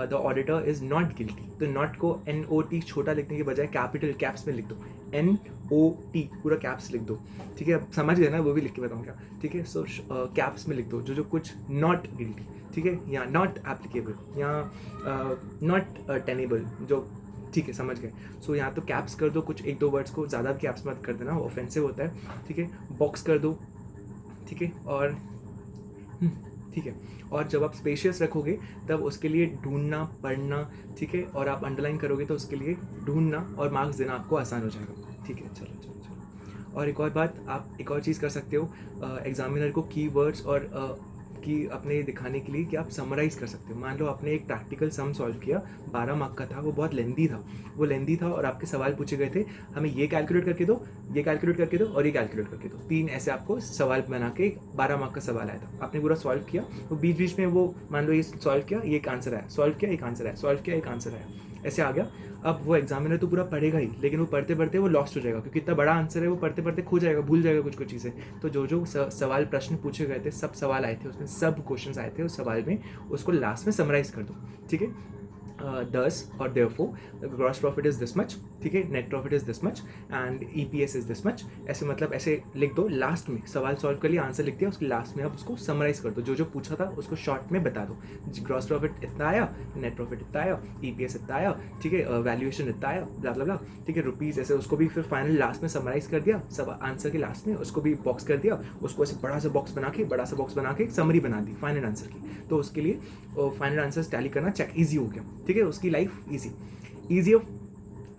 the auditor is not guilty, तो नॉट को NOT छोटा लिखने के बजाय कैपिटल कैप्स में लिख दो, NOT पूरा कैप्स लिख दो, ठीक है। अब समझ गए ना, वो भी लिख के बताऊँ क्या, ठीक है। सो कैप्स में लिख दो जो कुछ नॉट गिल्टी, ठीक है, या नॉट एप्लीकेबल, या नॉट टेनेबल, जो, ठीक है, समझ गए। सो यहाँ तो कैप्स कर दो, कुछ 1-2 वर्ड्स को, ज़्यादा भी कैप्स मत कर देना, वो ऑफेंसिव होता है, ठीक है। बॉक्स कर दो, ठीक है, और ठीक है। और जब आप स्पेशियस रखोगे तब उसके लिए ढूंढना, पढ़ना, ठीक है, और आप अंडरलाइन करोगे तो उसके लिए ढूंढना और मार्क्स देना आपको आसान हो जाएगा, ठीक है। चलो चलो चलो, और एक और बात, आप एक और चीज़ कर सकते हो एग्जामिनर को कीवर्ड्स और कि अपने दिखाने के लिए कि आप समराइज़ कर सकते हो। मान लो आपने एक प्रैक्टिकल सम सॉल्व किया, 12 मार्क का था, वो बहुत लेंदी था, और आपके सवाल पूछे गए थे, हमें ये कैलकुलेट करके दो, ये कैलकुलेट करके दो, और ये कैलकुलेट करके दो, 3 ऐसे आपको सवाल बना के 12 मार्क का सवाल आया था। आपने पूरा सॉल्व किया, वो बीच बीच में वो, मान लो ये सॉल्व किया, ये एक आंसर आया, सॉल्व किया, एक आंसर आया, सॉल्व किया, एक आंसर आया, ऐसे आ गया। अब वो एग्जामिनर तो पूरा पढ़ेगा ही, लेकिन वो पढ़ते पढ़ते वो लॉस्ट हो जाएगा, क्योंकि इतना बड़ा आंसर है, वो पढ़ते पढ़ते खो जाएगा, भूल जाएगा कुछ कुछ चीज़ें। तो जो सवाल प्रश्न पूछे गए थे, सब सवाल आए थे उसमें, सब क्वेश्चंस आए थे उस सवाल में, उसको लास्ट में समराइज कर दो, ठीक है। दस और therefore gross profit is this much, ठीक है, net profit is this much, and EPS is this much, ऐसे मतलब ऐसे लिख दो। लास्ट में सवाल सॉल्व कर लिया, आंसर लिख दिया, उसके लास्ट में आप उसको समराइज कर दो, जो पूछा था उसको शॉर्ट में बता दो। ग्रॉस प्रॉफिट इतना आया, नेट प्रॉफिट इतना आया, EPS इतना आया, ठीक है, वैल्यूएशन इतना आया, ब्ला ब्ला ब्ला, ठीक है, रुपीज़, ऐसे उसको भी फिर फाइनल लास्ट में समराइज कर दिया, सब आंसर के लास्ट में उसको भी बॉक्स कर दिया, उसको ऐसे बड़ा सा बॉक्स बना के एक समरी बना दी फाइनल आंसर की। तो उसके लिए फाइनल आंसर टैली करना चेक ईजी हो गया, ठीक है, उसकी लाइफ ईजी।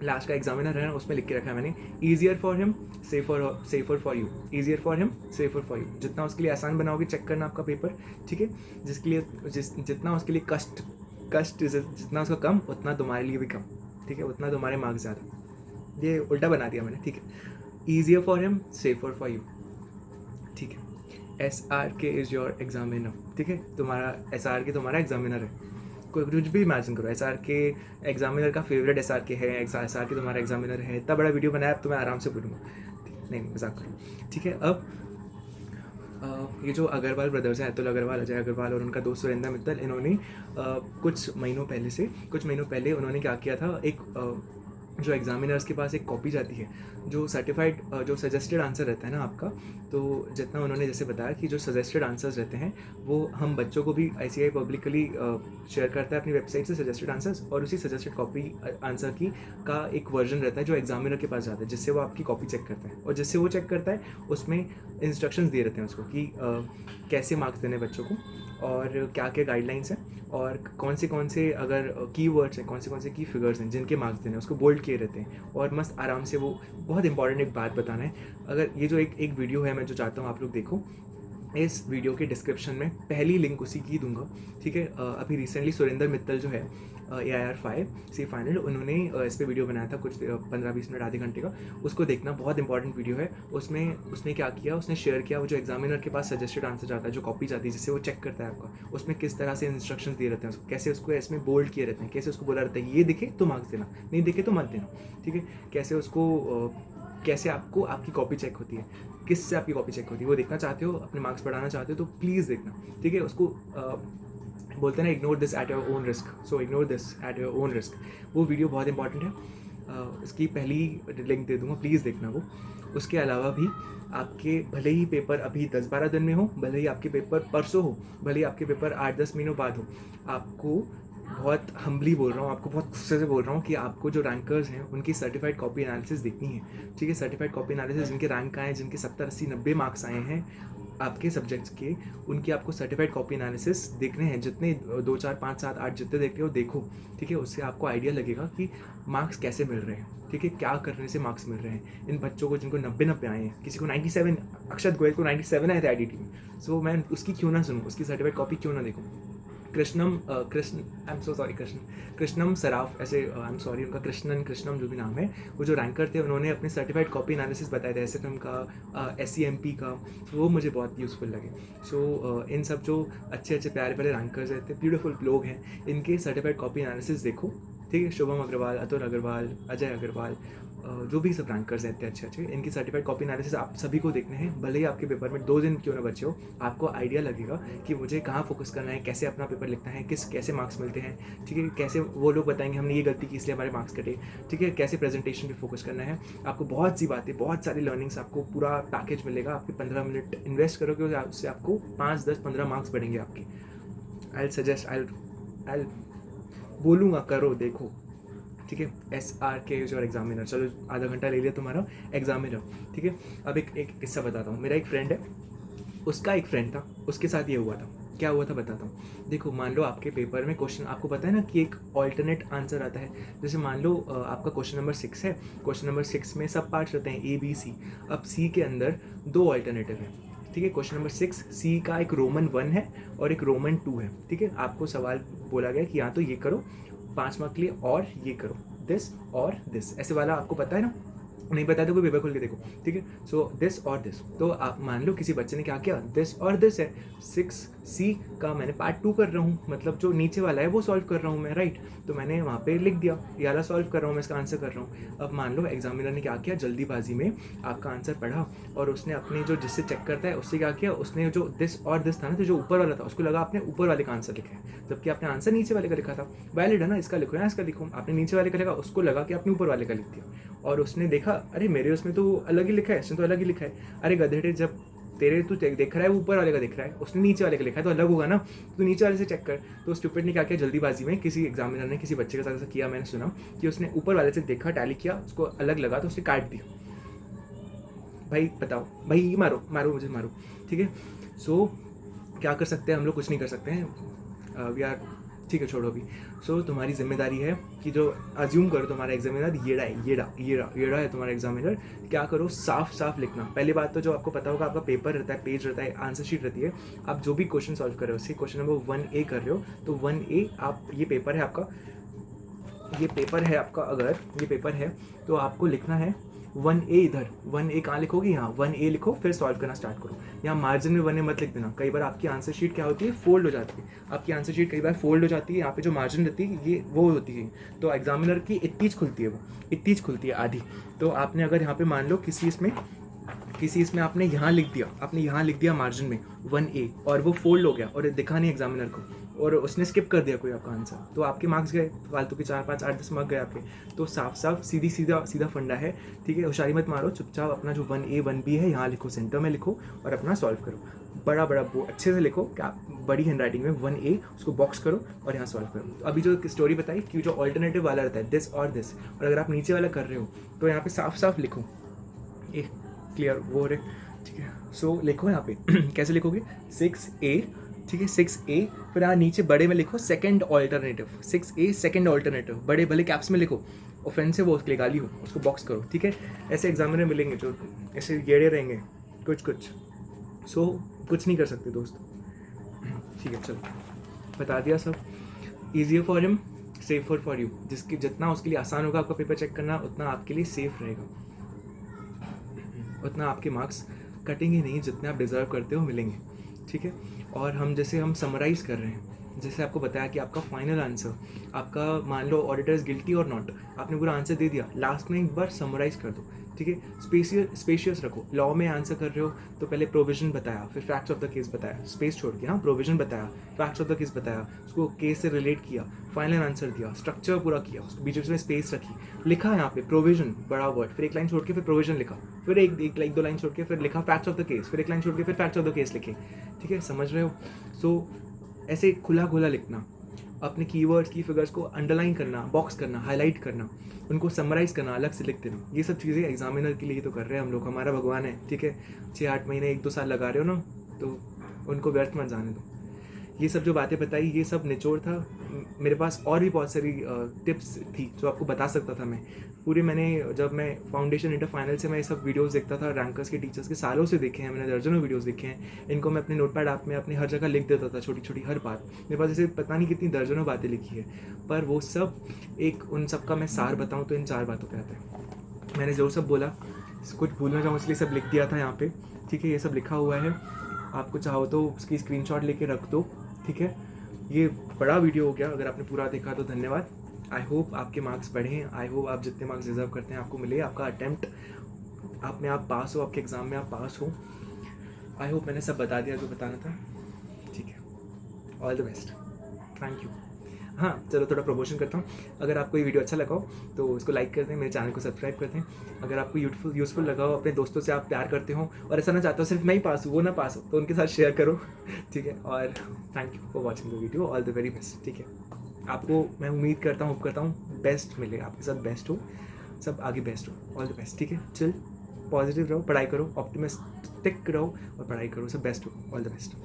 लास्ट का एग्जामिनर है ना, उसमें लिख के रखा है मैंने, easier for him, safer for you, easier for him, safer for you. जितना उसके लिए आसान बनाओगे चेक करना आपका पेपर, ठीक है, जितना उसके लिए कष्ट जितना उसका कम, उतना तुम्हारे लिए भी कम, ठीक है, उतना तुम्हारे मार्क्स ज़्यादा। ये उल्टा बना दिया मैंने, ठीक है। Easier for him, safer for you, ठीक है। SRK इज़ योर एग्जामिनर, ठीक है, तुम्हारा SRK तुम्हारा एग्जामिनर है। कोई कुछ भी इमेजिन करो, SRK एग्जामिनर का फेवरेट SRK है, SRK तुम्हारा एग्जामिनर है, इतना बड़ा वीडियो बनाया, अब तो मैं आराम से बोलूँगा, नहीं मजाक करो, ठीक है। अब ये जो अग्रवाल ब्रदर्स हैं, अतुल अग्रवाल, अजय अग्रवाल और उनका दोस्त सुरेंद्र मित्तल, इन्होंने कुछ महीनों पहले उन्होंने क्या किया था, एक जो एग्जामिनर्स के पास एक कॉपी जाती है, जो सर्टिफाइड जो सजेस्टेड आंसर रहता है ना आपका, तो जितना उन्होंने जैसे बताया कि जो सजेस्टेड आंसर्स रहते हैं वो हम बच्चों को भी ICAI पब्लिकली शेयर करता है अपनी वेबसाइट से सजेस्टेड आंसर्स, और उसी सजेस्टेड कॉपी आंसर की का एक वर्जन रहता है जो एग्जामिनर के पास जाता है, जिससे वो आपकी कॉपी चेक करता है, और जिससे वो चेक करता है उसमें इंस्ट्रक्शंस दिए रहते हैं उसको कि कैसे मार्क्स देने बच्चों को, और क्या क्या गाइडलाइंस हैं, और कौन से अगर कीवर्ड्स हैं, कौन से की फिगर्स हैं जिनके मार्क्स देने हैं, उसको बोल्ड किए रहते हैं, और मस्त आराम से। वो बहुत इंपॉर्टेंट एक बात बताना है, अगर ये जो एक वीडियो है मैं जो चाहता हूँ आप लोग देखो, इस वीडियो के डिस्क्रिप्शन में पहली लिंक उसी की दूंगा, ठीक है। अभी रिसेंटली सुरेंद्र मित्तल जो है AIR-5 फाइनल, उन्होंने इस पर वीडियो बनाया था कुछ 15-20 मिनट, आधे घंटे का, उसको देखना, बहुत इंपॉर्टेंट वीडियो है। उसमें उसने क्या किया, उसने शेयर किया वो जो एग्जामिनर के पास सजेस्टेड आंसर जाता है, जो कॉपी जाती है जिससे वो चेक करता है आपका, उसमें किस तरह से इंस्ट्रक्शंस दिए रहते हैं उसको, कैसे उसको इसमें बोल्ड किए रहते हैं, कैसे उसको बोला रहता है ये दिखे तो मार्क्स देना, नहीं दिखे तो मत देना, ठीक है। कैसे उसको कैसे आपको आपकी कॉपी चेक होती है, किससे आपकी कॉपी चेक होती है, वो देखना चाहते हो, अपने मार्क्स बढ़ाना चाहते हो तो प्लीज़ देखना, ठीक है। उसको बोलते हैं ना, ignore this at your own risk, so ignore this at your own risk. वो वीडियो बहुत इंपॉर्टेंट है। इसकी पहली लिंक दे दूँगा, प्लीज़ देखना वो। उसके अलावा भी आपके भले ही पेपर अभी 10-12 दिन में हो, भले ही आपके पेपर परसों हो, भले ही आपके पेपर 8-10 महीनों बाद हो, आपको बहुत हम्बली बोल रहा हूँ, आपको बहुत गुस्से से बोल रहा हूँ कि आपको जो रैंकर्स हैं उनकी सर्टिफाइड कॉपी एनालिसिस देखनी है। ठीक है, सर्टिफाइड कॉपी एनालिसिस, जिनके रैंक आए हैं, जिनके 70, 80, 90 मार्क्स आए हैं आपके सब्जेक्ट्स के, उनकी आपको सर्टिफाइड कॉपी एनालिसिस देखने हैं। जितने 2, 4, 5, 7, 8 जितने देखते हो देखो। ठीक है, उससे आपको आइडिया लगेगा कि मार्क्स कैसे मिल रहे हैं। ठीक है, क्या करने से मार्क्स मिल रहे हैं इन बच्चों को जिनको 90 आए हैं। किसी को 97, अक्षत गोयल को 97 आए थे IDT में। सो मैं उसकी क्यों ना सुनूँ, उसकी सर्टिफाइड कॉपी क्यों ना देखूँ। कृष्णम सराफ, ऐसे आई एम सॉरी, उनका कृष्णम जो भी नाम है, वो जो रैंकर थे, उन्होंने अपने सर्टिफाइड कॉपी एनालिसिस बताया था SFM का, SCMP का। तो वो मुझे बहुत यूज़फुल लगे। सो इन सब जो अच्छे अच्छे प्यारे प्यारे रैंकर्स रहते, ब्यूटीफुल लोग हैं, इनके सर्टिफाइड कॉपी एनालिसिस देखो। ठीक है, शुभम अग्रवाल, अतुल अग्रवाल, अजय अग्रवाल, जो भी सब रैंकर्स रहते हैं अच्छे अच्छे, इनकी सर्टिफाइड कॉपी एनालिसिस आप सभी को देखने हैं। भले ही आपके पेपर में 2 दिन क्यों ना बचे हो, आपको आइडिया लगेगा कि मुझे कहाँ फोकस करना है, कैसे अपना पेपर लिखना है, कैसे मार्क्स मिलते हैं। ठीक है, कैसे वो लोग बताएंगे हमने ये गलती की इसलिए हमारे मार्क्स कटे। ठीक है, कैसे प्रेजेंटेशन पे फोकस करना है। आपको बहुत सी बातें, बहुत सारी लर्निंग्स, आपको पूरा पैकेज मिलेगा। आपके 15 मिनट इन्वेस्ट करोगे, उससे आपको 5, 10, 15 मार्क्स बढ़ेंगे आपके। आई सजेस्ट, आई बोलूँगा, करो, देखो। ठीक है, SRK इज योर एग्जामिनर। चलो, आधा घंटा ले लिया तुम्हारा एग्जामिनर। ठीक है, अब एक किस्सा बताता हूँ। मेरा एक फ्रेंड है, उसका एक फ्रेंड था, उसके साथ ये हुआ था। क्या हुआ था बताता हूँ। देखो, मान लो आपके पेपर में क्वेश्चन, आपको पता है ना कि एक ऑल्टरनेट आंसर आता है। जैसे मान लो आपका क्वेश्चन नंबर 6 है। क्वेश्चन नंबर 6 में सब पार्ट्स रहते हैं ABC। अब C के अंदर 2 ऑल्टरनेटिव है। ठीक है, क्वेश्चन नंबर 6 C का एक रोमन 1 है और एक रोमन 2 है। ठीक है, आपको सवाल बोला गया कि या तो ये करो 5 मार्क के लिए, और ये करो, दिस और दिस, ऐसे वाला आपको पता है ना। नहीं पता तो कोई पेपर खोल के देखो। ठीक है, सो दिस और दिस। तो आप मान लो किसी बच्चे ने क्या किया, दिस और दिस है, 6C का मैंने पार्ट 2 कर रहा हूँ, मतलब जो नीचे वाला है वो सॉल्व कर रहा हूँ मैं, राइट। तो मैंने वहाँ पे लिख दिया, ये वाला सॉल्व कर रहा हूँ मैं, इसका आंसर कर रहा हूँ। अब मान लो एग्जामिनर ने क्या किया, जल्दीबाजी में आपका आंसर पढ़ा और उसने अपने जो जिससे चेक करता है उससे क्या किया, उसने जो दिस और दिस था ना, तो जो ऊपर वाला था, उसको लगा आपने ऊपर वाले का आंसर लिखा है, जबकि आपने आंसर नीचे वाले का लिखा था। वैलिड है ना, इसका लिखो या इसका लिखो। आपने नीचे वाले का लिखा, उसको लगा कि आपने ऊपर वाले का लिख दिया, और उसने देखा अरे मेरे उसमें तो अलग ही लिखा है, इसने तो अलग ही लिखा है। अरे गधेड़े, जब तेरे तू देख रहा है वो ऊपर वाले का दिख रहा है, उसने नीचे वाले का लिखा है तो अलग होगा ना, तो नीचे वाले से चेक कर। तो स्टूपिड ने क्या किया, जल्दीबाजी में किसी एग्जामिनर ने किसी बच्चे के साथ ऐसा किया, मैंने सुना कि उसने ऊपर वाले से देखा, टैली किया, उसको अलग लगा तो उसने काट दिया। भाई बताओ, भाई मारो मारो मुझे मारो। ठीक है, सो क्या कर सकते हैं हम लोग, कुछ नहीं कर सकते हैं। वी आर, ठीक है छोड़ो अभी। सो तुम्हारी जिम्मेदारी है कि जो अज्यूम करो तुम्हारा एग्जामिनर येड़ा है तुम्हारा एग्जामिनर। क्या करो, साफ साफ लिखना। पहली बात तो जो आपको पता होगा, आपका पेपर रहता है, पेज रहता है, आंसर शीट रहती है। आप जो भी क्वेश्चन सॉल्व कर रहे हो, उससे क्वेश्चन नंबर 1A कर रहे हो तो 1A आप, ये पेपर है आपका, अगर ये पेपर है तो आपको लिखना है 1A इधर। 1A कहाँ लिखोगे, यहाँ 1A लिखो, फिर सॉल्व करना स्टार्ट करो। यहाँ मार्जिन में 1A मत लिख देना। कई बार आपकी आंसर शीट क्या होती है, फोल्ड हो जाती है। आपकी आंसर शीट कई बार फोल्ड हो जाती है, यहाँ पे जो मार्जिन रहती है ये वो होती है, तो एग्जामिनर की इतनी खुलती है, वो इतनी खुलती है आधी। तो आपने अगर यहाँ पे मान लो किसी इसमें आपने यहाँ लिख दिया मार्जिन में 1A, और वो फोल्ड हो गया और दिखा नहीं एग्जामिनर को, और उसने स्किप कर दिया कोई आपका आंसर, तो आपके मार्क्स गए फालतू के, 4, 5, 8, 10 मार्क्स गए आपके। तो साफ साफ सीधा फंडा है। ठीक है, होशियारी मत मारो, चुपचाप अपना जो 1A 1B है यहाँ लिखो, सेंटर में लिखो और अपना सॉल्व करो। बड़ा वो अच्छे से लिखो, क्या बड़ी हैंड राइटिंग में 1A, उसको बॉक्स करो और यहाँ सॉल्व करो। तो अभी जो स्टोरी बताई कि जो ऑल्टरनेटिव वाला रहता है दिस और दिस, और अगर आप नीचे वाला कर रहे हो तो यहाँ पे साफ साफ लिखो, ए क्लियर वो रहे। ठीक है, सो लिखो यहाँ पे कैसे लिखोगे, 6A। ठीक है, 6A, फिर यहाँ नीचे बड़े में लिखो second alternative, 6A second alternative, बड़े भले कैप्स में लिखो, ऑफेंसिव हो उसके गाली हो, उसको बॉक्स करो। ठीक है, ऐसे एग्जामिनर मिलेंगे जो ऐसे गेड़े रहेंगे कुछ। सो कुछ नहीं कर सकते दोस्त। ठीक है, चलो बता दिया सब। Easier for him, safer for you. जितना उसके लिए आसान होगा आपका पेपर चेक करना, उतना आपके लिए सेफ रहेगा, उतना आपके मार्क्स कटेंगे नहीं, जितने आप डिज़र्व करते हो मिलेंगे। ठीक है, और हम समराइज़ कर रहे हैं, जैसे आपको बताया कि आपका फाइनल आंसर, आपका मान लो ऑडिटर इज गिल्टी और नॉट, आपने पूरा आंसर दे दिया, लास्ट में एक बार समराइज कर दो, ठीक है। स्पेशियस रखो। लॉ में आंसर कर रहे हो तो पहले प्रोविजन बताया, फिर फैक्ट्स ऑफ द केस बताया, स्पेस छोड़ के, हाँ, प्रोविजन बताया, फैक्ट्स ऑफ द केस बताया, उसको केस से रिलेट किया, फाइनल आंसर दिया, स्ट्रक्चर पूरा किया, उसको बीच बीच में स्पेस रखी, लिखा यहाँ पे प्रोविजन बड़ा वर्ड, फिर एक लाइन छोड़ के फिर प्रोविजन लिखा, फिर एक दो लाइन छोड़ के फिर लिखा फैक्ट्स ऑफ द केस, फिर एक लाइन छोड़ के फिर फैक्ट्स ऑफ द केस लिखे, ठीक है, समझ रहे हो। सो ऐसे खुला खुला लिखना, अपने कीवर्ड्स की फिगर्स को अंडरलाइन करना, बॉक्स करना, हाईलाइट करना, उनको समराइज करना, अलग से लिख देना, ये सब चीज़ें एग्जामिनर के लिए तो कर रहे हैं हम लोग, हमारा भगवान है, ठीक है। 6-8 महीने 1-2 साल लगा रहे हो ना, तो उनको व्यर्थ मत जाने दो। ये सब जो बातें बताई, ये सब निचोड़ था। मेरे पास और भी बहुत सारी टिप्स थी जो आपको बता सकता था मैं पूरे। मैंने जब मैं फाउंडेशन इंटर फाइनल से मैं ये सब वीडियोस देखता था, रैंकर्स के टीचर्स के सालों से देखे हैं मैंने, दर्जनों वीडियोस देखे हैं। इनको मैं अपने नोटपैड ऐप में अपनी हर जगह लिख देता था, छोटी छोटी हर बात। मेरे पास जैसे पता नहीं कितनी दर्जनों बातें लिखी है, पर वो सब एक उन सब का मैं सार बताऊँ तो इन 4 बातों पे आता है। मैंने जो सब बोला, कुछ भूलना चाहूँ इसलिए सब लिख दिया था यहाँ पे, ठीक है। ये सब लिखा हुआ है, आपको चाहो तो उसकी स्क्रीनशॉट लेके रख दो, ठीक है। ये बड़ा वीडियो हो गया, अगर आपने पूरा देखा तो धन्यवाद। आई होप आपके मार्क्स बढ़ें, आई होप आप जितने मार्क्स डिजर्व करते हैं आपको मिले, आपका अटेम्प्ट आप में आप पास हो, आपके एग्ज़ाम में आप पास हो। आई होप मैंने सब बता दिया जो बताना था, ठीक है। All the best, thank you. हाँ, चलो थोड़ा प्रमोशन करता हूँ। अगर आपको ये वीडियो अच्छा लगा हो तो इसको लाइक कर दें, मेरे चैनल को सब्सक्राइब कर दें। अगर आपको यूज़फुल लगा हो, अपने दोस्तों से आप प्यार करते हो और ऐसा ना चाहते हो सिर्फ मैं ही पास हूँ वो ना पास हो, तो उनके साथ शेयर करो, ठीक है। और thank you for watching the video, all the very best, ठीक है। आपको मैं उम्मीद करता हूँ, होप करता हूँ बेस्ट मिले, आपके साथ बेस्ट हो, सब आगे बेस्ट हो, ऑल द बेस्ट, ठीक है। चिल, पॉजिटिव रहो, पढ़ाई करो, ऑप्टिमिस्टिक रहो और पढ़ाई करो, सब बेस्ट हो, ऑल द बेस्ट।